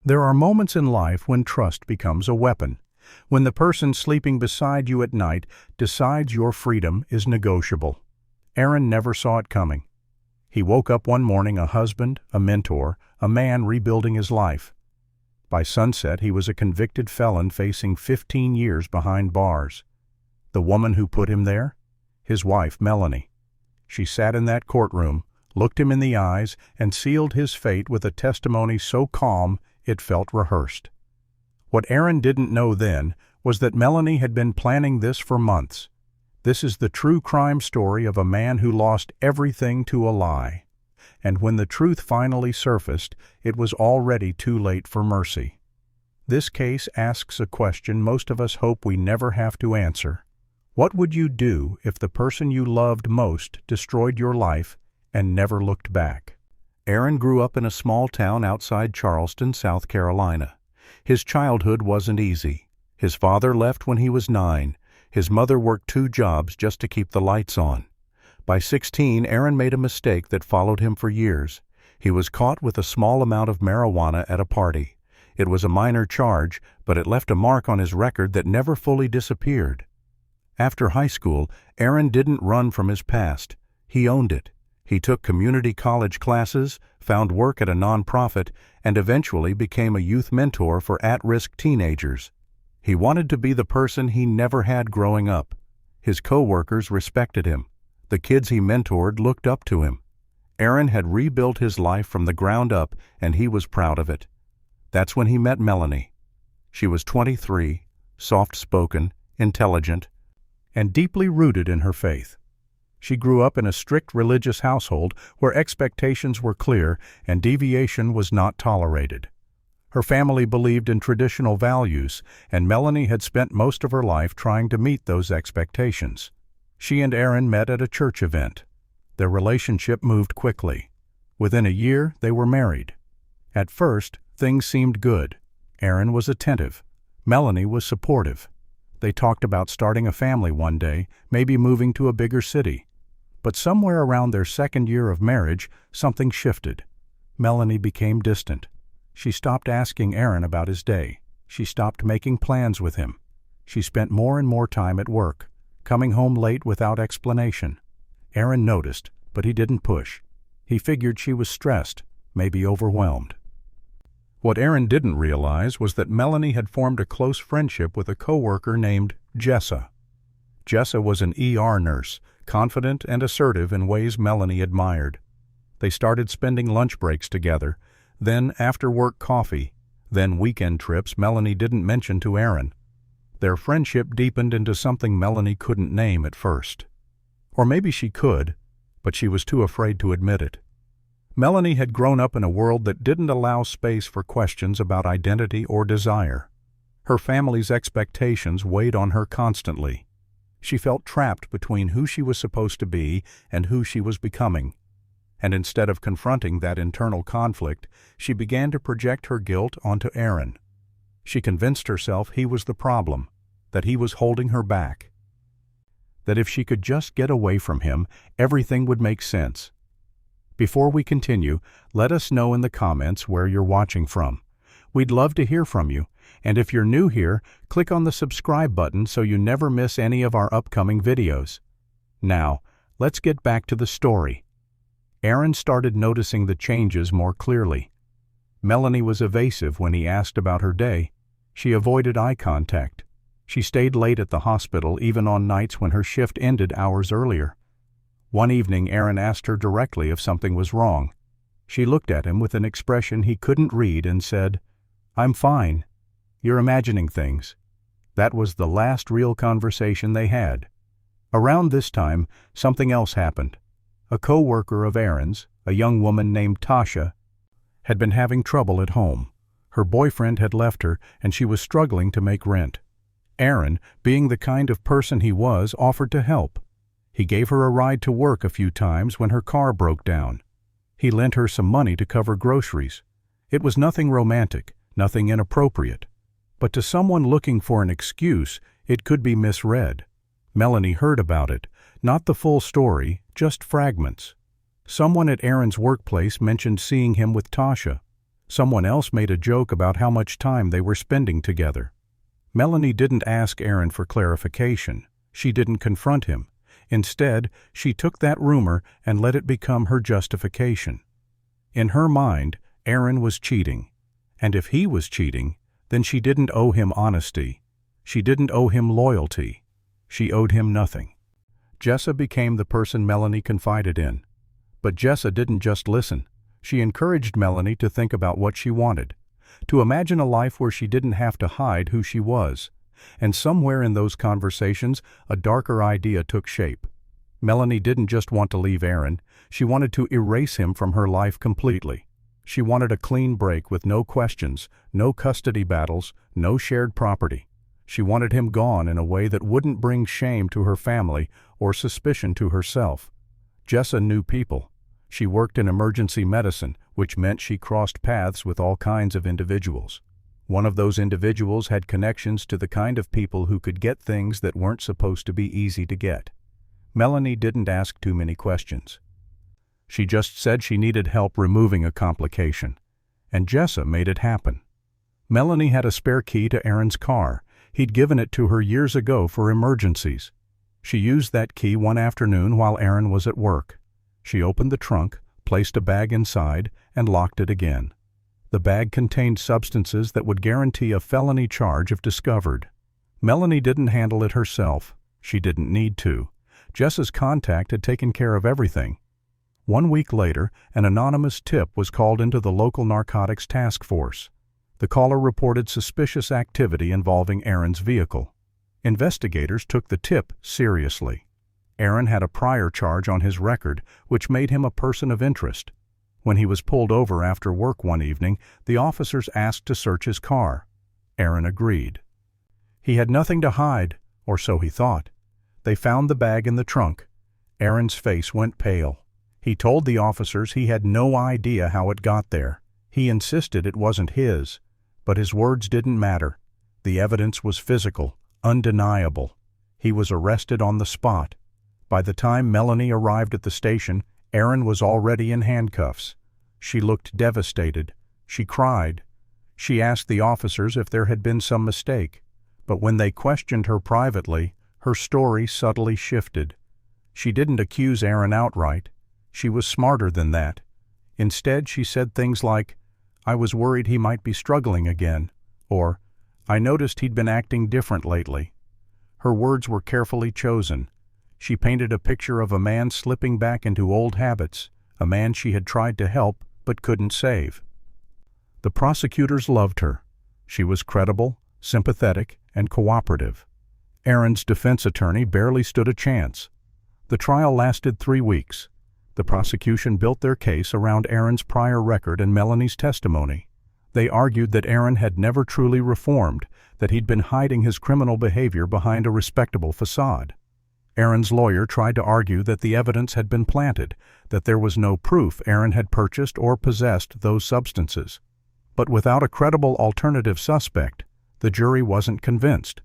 There are moments in life when trust becomes a weapon, when the person sleeping beside you at night decides your freedom is negotiable. Aaron never saw it coming. He woke up one morning a husband, a mentor, a man rebuilding his life. By sunset, he was a convicted felon facing 15 years behind bars. The woman who put him there? His wife, Melanie. She sat in that courtroom, looked him in the eyes, and sealed his fate with a testimony so calm it felt rehearsed. What Aaron didn't know then was that Melanie had been planning this for months. This is the true crime story of a man who lost everything to a lie. And when the truth finally surfaced, it was already too late for mercy. This case asks a question most of us hope we never have to answer. What would you do if the person you loved most destroyed your life and never looked back? Aaron grew up in a small town outside Charleston, South Carolina. His childhood wasn't easy. His father left when he was 9. His mother worked 2 jobs just to keep the lights on. By 16, Aaron made a mistake that followed him for years. He was caught with a small amount of marijuana at a party. It was a minor charge, but it left a mark on his record that never fully disappeared. After high school, Aaron didn't run from his past. He owned it. He took community college classes, found work at a nonprofit, and eventually became a youth mentor for at-risk teenagers. He wanted to be the person he never had growing up. His co-workers respected him. The kids he mentored looked up to him. Aaron had rebuilt his life from the ground up, and he was proud of it. That's when he met Melanie. She was 23, soft-spoken, intelligent, and deeply rooted in her faith. She grew up in a strict religious household where expectations were clear and deviation was not tolerated. Her family believed in traditional values, and Melanie had spent most of her life trying to meet those expectations. She and Aaron met at a church event. Their relationship moved quickly. Within a year, they were married. At first, things seemed good. Aaron was attentive. Melanie was supportive. They talked about starting a family one day, maybe moving to a bigger city. But somewhere around their 2nd year of marriage, something shifted. Melanie became distant. She stopped asking Aaron about his day. She stopped making plans with him. She spent more and more time at work, coming home late without explanation. Aaron noticed, but he didn't push. He figured she was stressed, maybe overwhelmed. What Aaron didn't realize was that Melanie had formed a close friendship with a coworker named Jessa. Jessa was an ER nurse, confident and assertive in ways Melanie admired. They started spending lunch breaks together, then after-work coffee, then weekend trips Melanie didn't mention to Aaron. Their friendship deepened into something Melanie couldn't name at first. Or maybe she could, but she was too afraid to admit it. Melanie had grown up in a world that didn't allow space for questions about identity or desire. Her family's expectations weighed on her constantly. She felt trapped between who she was supposed to be and who she was becoming. And instead of confronting that internal conflict, she began to project her guilt onto Aaron. She convinced herself he was the problem, that he was holding her back. That if she could just get away from him, everything would make sense. Before we continue, let us know in the comments where you're watching from. We'd love to hear from you, and if you're new here, click on the subscribe button so you never miss any of our upcoming videos. Now, let's get back to the story. Aaron started noticing the changes more clearly. Melanie was evasive when he asked about her day. She avoided eye contact. She stayed late at the hospital even on nights when her shift ended hours earlier. One evening, Aaron asked her directly if something was wrong. She looked at him with an expression he couldn't read and said, "I'm fine. You're imagining things." That was the last real conversation they had. Around this time, something else happened. A co-worker of Aaron's, a young woman named Tasha, had been having trouble at home. Her boyfriend had left her, and she was struggling to make rent. Aaron, being the kind of person he was, offered to help. He gave her a ride to work a few times when her car broke down. He lent her some money to cover groceries. It was nothing romantic, nothing inappropriate. But to someone looking for an excuse, it could be misread. Melanie heard about it, not the full story, just fragments. Someone at Aaron's workplace mentioned seeing him with Tasha. Someone else made a joke about how much time they were spending together. Melanie didn't ask Aaron for clarification. She didn't confront him. Instead, she took that rumor and let it become her justification. In her mind, Aaron was cheating. And if he was cheating, then she didn't owe him honesty. She didn't owe him loyalty. She owed him nothing. Jessa became the person Melanie confided in. But Jessa didn't just listen. She encouraged Melanie to think about what she wanted, to imagine a life where she didn't have to hide who she was. And somewhere in those conversations, a darker idea took shape. Melanie didn't just want to leave Aaron, she wanted to erase him from her life completely. She wanted a clean break with no questions, no custody battles, no shared property. She wanted him gone in a way that wouldn't bring shame to her family or suspicion to herself. Jessa knew people. She worked in emergency medicine, which meant she crossed paths with all kinds of individuals. One of those individuals had connections to the kind of people who could get things that weren't supposed to be easy to get. Melanie didn't ask too many questions. She just said she needed help removing a complication, and Jessa made it happen. Melanie had a spare key to Aaron's car. He'd given it to her years ago for emergencies. She used that key one afternoon while Aaron was at work. She opened the trunk, placed a bag inside, and locked it again. The bag contained substances that would guarantee a felony charge if discovered. Melanie didn't handle it herself. She didn't need to. Jessa's contact had taken care of everything. 1 week later, an anonymous tip was called into the local narcotics task force. The caller reported suspicious activity involving Aaron's vehicle. Investigators took the tip seriously. Aaron had a prior charge on his record, which made him a person of interest. When he was pulled over after work one evening, the officers asked to search his car. Aaron agreed. He had nothing to hide, or so he thought. They found the bag in the trunk. Aaron's face went pale. He told the officers he had no idea how it got there. He insisted it wasn't his. But his words didn't matter. The evidence was physical, undeniable. He was arrested on the spot. By the time Melanie arrived at the station, Aaron was already in handcuffs. She looked devastated. She cried. She asked the officers if there had been some mistake. But when they questioned her privately, her story subtly shifted. She didn't accuse Aaron outright. She was smarter than that. Instead, she said things like, "I was worried he might be struggling again," or, "I noticed he'd been acting different lately." Her words were carefully chosen. She painted a picture of a man slipping back into old habits, a man she had tried to help but couldn't save. The prosecutors loved her. She was credible, sympathetic, and cooperative. Aaron's defense attorney barely stood a chance. The trial lasted 3 weeks. The prosecution built their case around Aaron's prior record and Melanie's testimony. They argued that Aaron had never truly reformed, that he'd been hiding his criminal behavior behind a respectable facade. Aaron's lawyer tried to argue that the evidence had been planted, that there was no proof Aaron had purchased or possessed those substances. But without a credible alternative suspect, the jury wasn't convinced.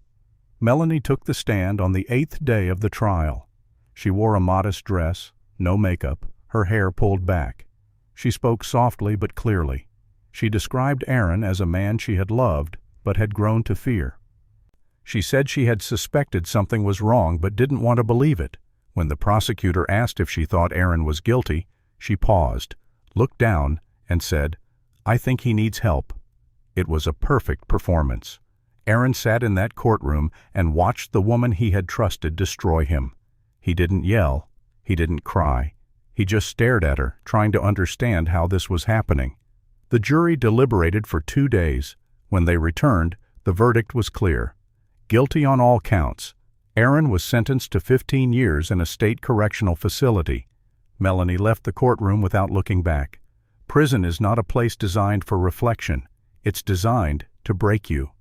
Melanie took the stand on the 8th day of the trial. She wore a modest dress, no makeup, her hair pulled back. She spoke softly but clearly. She described Aaron as a man she had loved but had grown to fear. She said she had suspected something was wrong but didn't want to believe it. When the prosecutor asked if she thought Aaron was guilty, she paused, looked down, and said, "I think he needs help." It was a perfect performance. Aaron sat in that courtroom and watched the woman he had trusted destroy him. He didn't yell. He didn't cry. He just stared at her, trying to understand how this was happening. The jury deliberated for 2 days. When they returned, the verdict was clear. Guilty on all counts. Aaron was sentenced to 15 years in a state correctional facility. Melanie left the courtroom without looking back. Prison is not a place designed for reflection. It's designed to break you.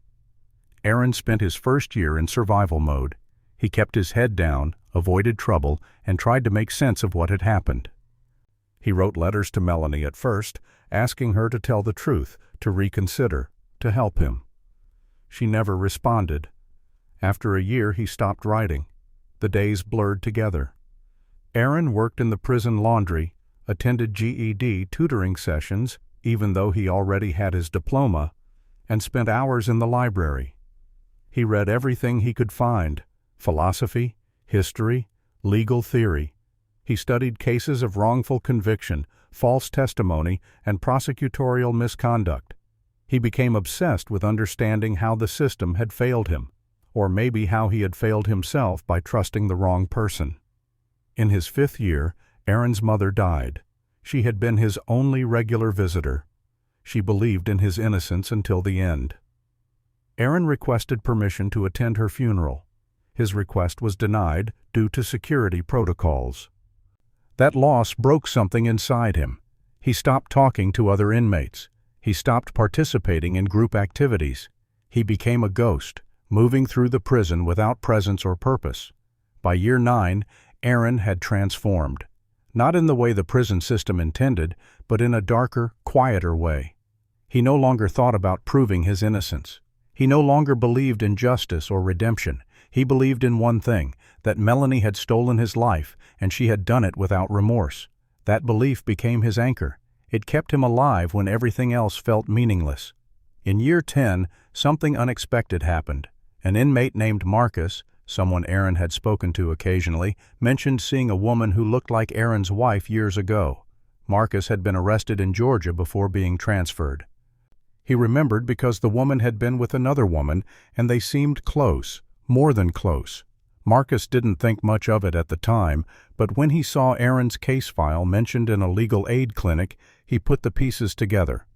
Aaron spent his first year in survival mode. He kept his head down, avoided trouble, and tried to make sense of what had happened. He wrote letters to Melanie at first, asking her to tell the truth, to reconsider, to help him. She never responded. After a year, he stopped writing. The days blurred together. Aaron worked in the prison laundry, attended GED tutoring sessions, even though he already had his diploma, and spent hours in the library. He read everything he could find: philosophy, history, legal theory. He studied cases of wrongful conviction, false testimony, and prosecutorial misconduct. He became obsessed with understanding how the system had failed him, or maybe how he had failed himself by trusting the wrong person. In his 5th year, Aaron's mother died. She had been his only regular visitor. She believed in his innocence until the end. Aaron requested permission to attend her funeral. His request was denied due to security protocols. That loss broke something inside him. He stopped talking to other inmates. He stopped participating in group activities. He became a ghost, moving through the prison without presence or purpose. By year 9, Aaron had transformed. Not in the way the prison system intended, but in a darker, quieter way. He no longer thought about proving his innocence. He no longer believed in justice or redemption. He believed in one thing, that Melanie had stolen his life, and she had done it without remorse. That belief became his anchor. It kept him alive when everything else felt meaningless. In year 10, something unexpected happened. An inmate named Marcus, someone Aaron had spoken to occasionally, mentioned seeing a woman who looked like Aaron's wife years ago. Marcus had been arrested in Georgia before being transferred. He remembered because the woman had been with another woman, and they seemed close, more than close. Marcus didn't think much of it at the time, but when he saw Aaron's case file mentioned in a legal aid clinic, he put the pieces together.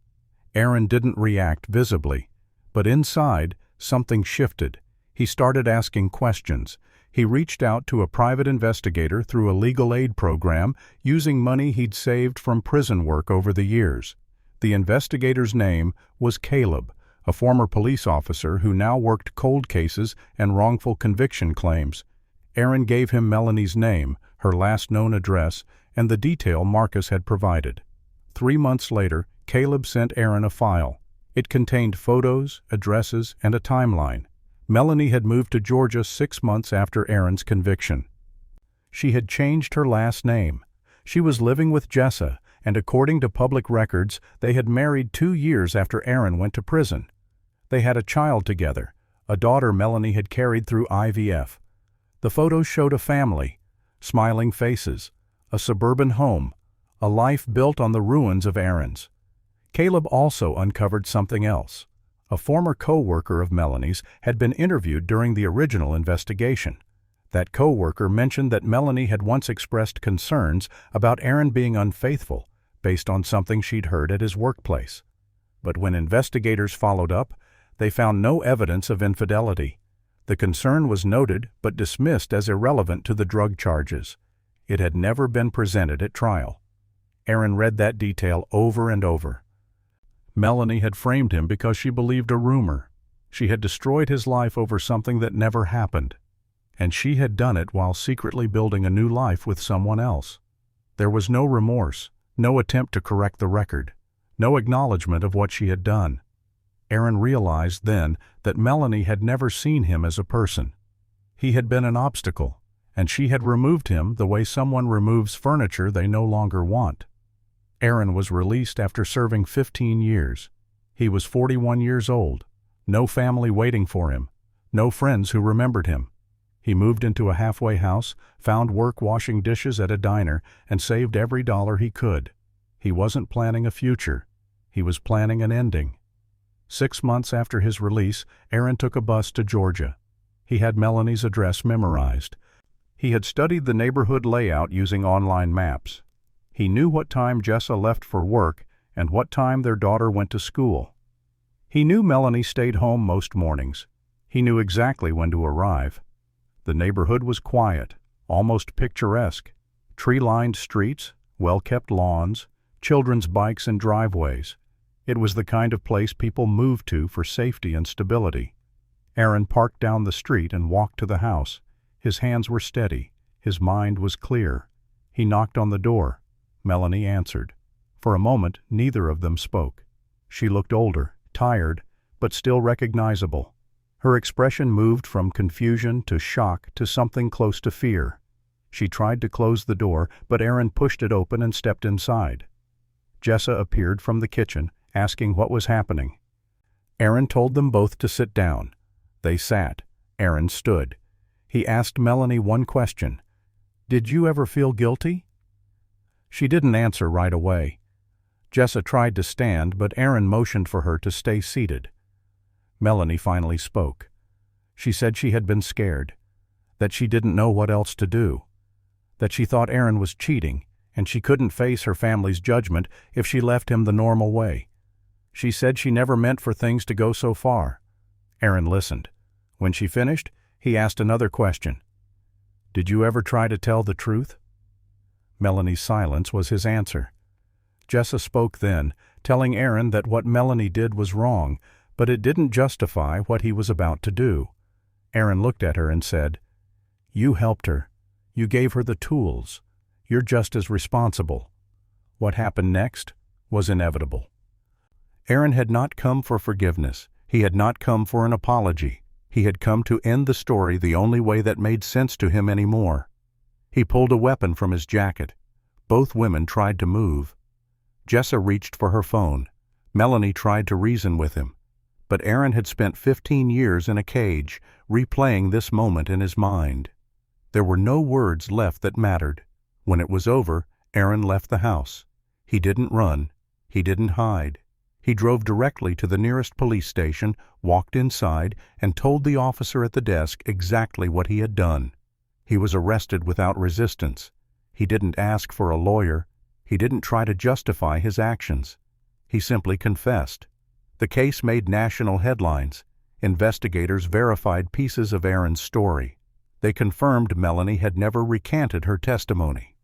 Aaron didn't react visibly, but inside, something shifted. He started asking questions. He reached out to a private investigator through a legal aid program using money he'd saved from prison work over the years. The investigator's name was Caleb, a former police officer who now worked cold cases and wrongful conviction claims. Aaron gave him Melanie's name, her last known address, and the detail Marcus had provided. 3 months later, Caleb sent Aaron a file. It contained photos, addresses, and a timeline. Melanie had moved to Georgia 6 months after Aaron's conviction. She had changed her last name. She was living with Jessa, and according to public records, they had married 2 years after Aaron went to prison. They had a child together, a daughter Melanie had carried through IVF. The photos showed a family, smiling faces, a suburban home, a life built on the ruins of Aaron's. Caleb also uncovered something else. A former co-worker of Melanie's had been interviewed during the original investigation. That co-worker mentioned that Melanie had once expressed concerns about Aaron being unfaithful based on something she'd heard at his workplace. But when investigators followed up, they found no evidence of infidelity. The concern was noted but dismissed as irrelevant to the drug charges. It had never been presented at trial. Aaron read that detail over and over. Melanie had framed him because she believed a rumor. She had destroyed his life over something that never happened. And she had done it while secretly building a new life with someone else. There was no remorse, no attempt to correct the record, no acknowledgement of what she had done. Aaron realized then that Melanie had never seen him as a person. He had been an obstacle, and she had removed him the way someone removes furniture they no longer want. Aaron was released after serving 15 years. He was 41 years old, no family waiting for him, no friends who remembered him. He moved into a halfway house, found work washing dishes at a diner, and saved every dollar he could. He wasn't planning a future. He was planning an ending. 6 months after his release, Aaron took a bus to Georgia. He had Melanie's address memorized. He had studied the neighborhood layout using online maps. He knew what time Jessa left for work and what time their daughter went to school. He knew Melanie stayed home most mornings. He knew exactly when to arrive. The neighborhood was quiet, almost picturesque. Tree-lined streets, well-kept lawns, children's bikes and driveways. It was the kind of place people moved to for safety and stability. Aaron parked down the street and walked to the house. His hands were steady. His mind was clear. He knocked on the door. Melanie answered. For a moment, neither of them spoke. She looked older, tired, but still recognizable. Her expression moved from confusion to shock to something close to fear. She tried to close the door, but Aaron pushed it open and stepped inside. Jessa appeared from the kitchen, asking what was happening. Aaron told them both to sit down. They sat. Aaron stood. He asked Melanie one question. "Did you ever feel guilty?" She didn't answer right away. Jessa tried to stand, but Aaron motioned for her to stay seated. Melanie finally spoke. She said she had been scared, that she didn't know what else to do, that she thought Aaron was cheating, and she couldn't face her family's judgment if she left him the normal way. She said she never meant for things to go so far. Aaron listened. When she finished, he asked another question. "Did you ever try to tell the truth?" Melanie's silence was his answer. Jessa spoke then, telling Aaron that what Melanie did was wrong, but it didn't justify what he was about to do. Aaron looked at her and said, "You helped her. You gave her the tools. You're just as responsible." What happened next was inevitable. Aaron had not come for forgiveness. He had not come for an apology. He had come to end the story the only way that made sense to him anymore. He pulled a weapon from his jacket. Both women tried to move. Jessa reached for her phone. Melanie tried to reason with him. But Aaron had spent 15 years in a cage, replaying this moment in his mind. There were no words left that mattered. When it was over, Aaron left the house. He didn't run. He didn't hide. He drove directly to the nearest police station, walked inside, and told the officer at the desk exactly what he had done. He was arrested without resistance. He didn't ask for a lawyer. He didn't try to justify his actions. He simply confessed. The case made national headlines. Investigators verified pieces of Aaron's story. They confirmed Melanie had never recanted her testimony.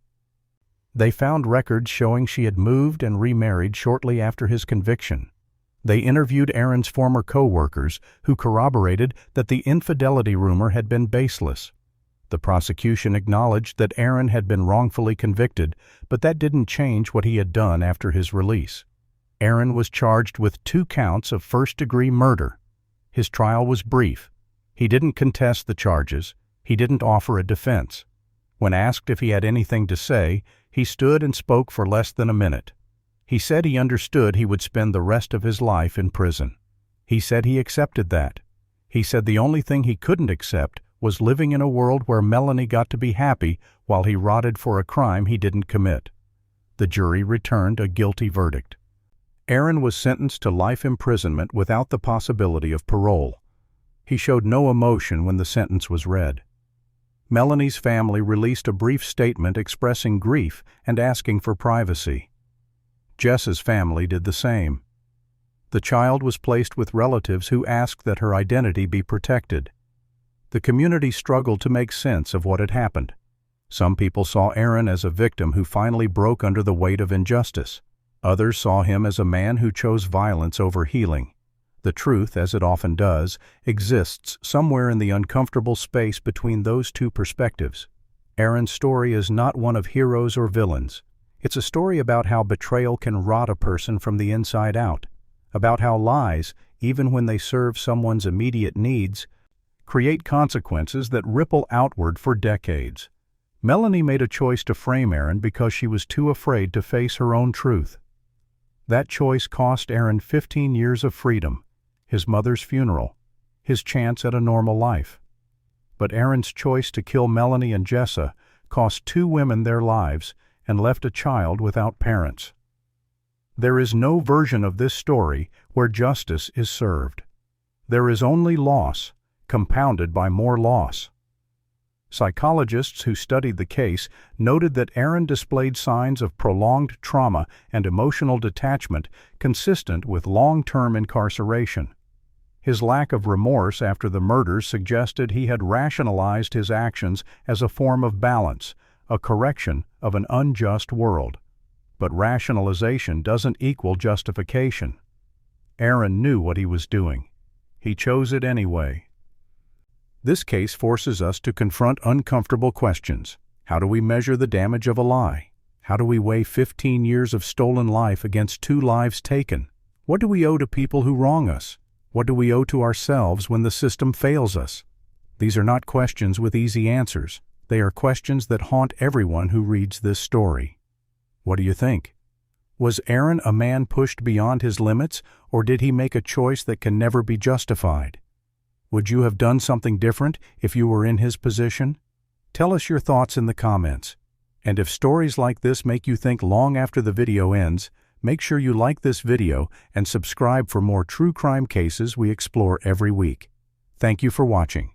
They found records showing she had moved and remarried shortly after his conviction. They interviewed Aaron's former co-workers, who corroborated that the infidelity rumor had been baseless. The prosecution acknowledged that Aaron had been wrongfully convicted, but that didn't change what he had done after his release. Aaron was charged with 2 counts of first-degree murder. His trial was brief. He didn't contest the charges. He didn't offer a defense. When asked if he had anything to say, he stood and spoke for less than a minute. He said he understood he would spend the rest of his life in prison. He said he accepted that. He said the only thing he couldn't accept was living in a world where Melanie got to be happy while he rotted for a crime he didn't commit. The jury returned a guilty verdict. Aaron was sentenced to life imprisonment without the possibility of parole. He showed no emotion when the sentence was read. Melanie's family released a brief statement expressing grief and asking for privacy. Jessa's family did the same. The child was placed with relatives who asked that her identity be protected. The community struggled to make sense of what had happened. Some people saw Aaron as a victim who finally broke under the weight of injustice. Others saw him as a man who chose violence over healing. The truth, as it often does, exists somewhere in the uncomfortable space between those two perspectives. Aaron's story is not one of heroes or villains. It's a story about how betrayal can rot a person from the inside out, about how lies, even when they serve someone's immediate needs, create consequences that ripple outward for decades. Melanie made a choice to frame Aaron because she was too afraid to face her own truth. That choice cost Aaron 15 years of freedom, his mother's funeral, his chance at a normal life. But Aaron's choice to kill Melanie and Jessa cost 2 women their lives and left a child without parents. There is no version of this story where justice is served. There is only loss, compounded by more loss. Psychologists who studied the case noted that Aaron displayed signs of prolonged trauma and emotional detachment consistent with long-term incarceration. His lack of remorse after the murders suggested he had rationalized his actions as a form of balance, a correction of an unjust world. But rationalization doesn't equal justification. Aaron knew what he was doing. He chose it anyway. This case forces us to confront uncomfortable questions. How do we measure the damage of a lie? How do we weigh 15 years of stolen life against 2 lives taken? What do we owe to people who wrong us? What do we owe to ourselves when the system fails us? These are not questions with easy answers. They are questions that haunt everyone who reads this story. What do you think? Was Aaron a man pushed beyond his limits, or did he make a choice that can never be justified? Would you have done something different if you were in his position? Tell us your thoughts in the comments. And if stories like this make you think long after the video ends, make sure you like this video and subscribe for more true crime cases we explore every week. Thank you for watching.